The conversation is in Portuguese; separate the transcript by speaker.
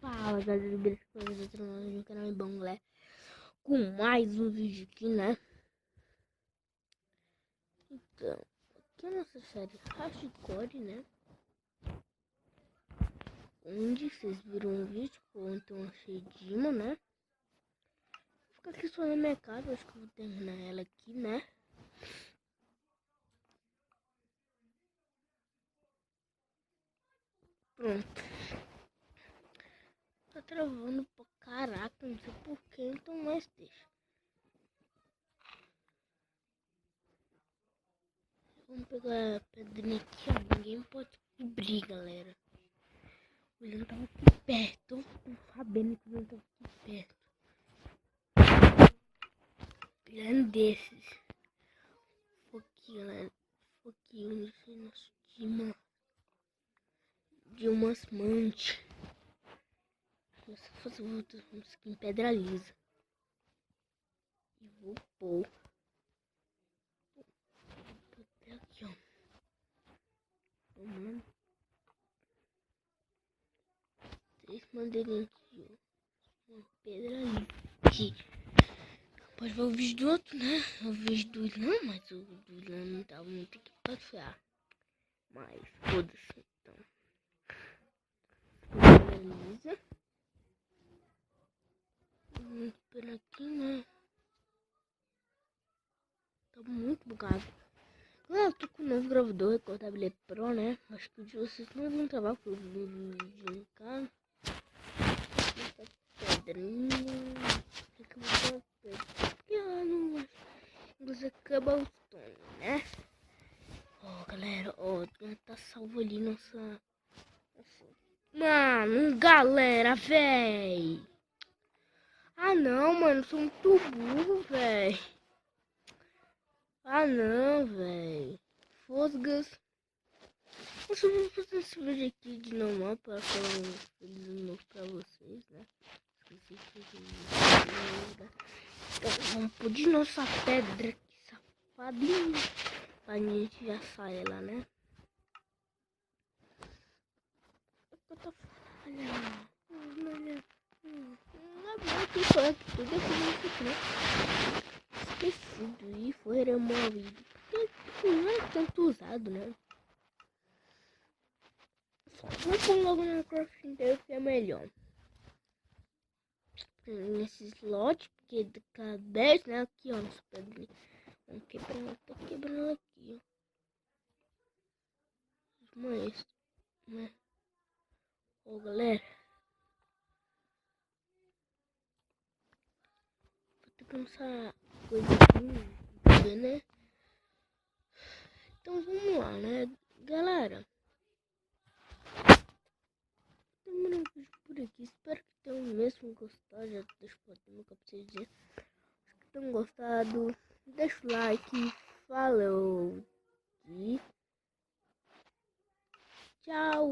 Speaker 1: Fala galera, beleza? No canal Banglé com mais um vídeo aqui, né? Então, aqui é a nossa série Hardcore, né? Onde vocês viram um vídeo ou então achei Dima, né? Vou ficar aqui só na minha casa, acho que eu vou terminar ela aqui, né? Pronto. Tá travando pra caraca, não sei porquê, então mais deixa. Vamos pegar a pedrinha aqui, ó. Ninguém pode cobrir, galera. O William tava aqui perto. Tô sabendo que o William tava aqui perto. Pegando desses. Foquinho, galera. Foquinho, não sei, nosso Dima. De umas mantes. Se fosse outro, vamos aqui em pedra lisa. E vou pôr. Vou até aqui, ó. Vamos. 3 madeirinhas aqui, ó. Uma pedra lisa. Aqui. Pode ver o vídeo do outro, né? O vídeo do Ilan, mas o do Ilan não tava muito aqui pra passear. Mas, foda-se, então. Beleza. Vamos por aqui, né? Tá muito bugado. Eu tô com o novo gravador, Recordable Pro, né? Acho que o de vocês não vão trabalhar porque eu vi um vídeo em casa. Essa pedrinha. Fica muito pedra. Porque ela não vai. Você acaba o stone, né? Ó, galera, ó, tá salvo ali nossa. Mano, galera, véi. Ah, não, mano, sou muito burro, véi. Ah, não, véi. Fosgas. Eu só vou fazer esse vídeo aqui de normal para falar um feliz novo pra vocês, né? Esqueci de então, vamos pôr de nossa pedra aqui, safadinho. Pra gente já sair lá, né? Eu tô falando. Que foi que tudo aqui, né? Esquecido e foi removido. Porque não é tanto usado, né? Vamos pôr logo no crafting inteiro que é melhor. Nesse slot, porque cada 10, né? Aqui, ó, nossa pedrinha. Vamos quebrando, tô quebrando aqui, ó. Mas, né? Ô, galera. Vou ter que lançar coisa aqui, né? Então vamos lá, né? Galera. Terminando o vídeo por aqui. Espero que tenham mesmo gostado. Já deixa eu botar meu pra vocês dizer. Espero que tenham gostado. Deixa o like. Falou. E tchau.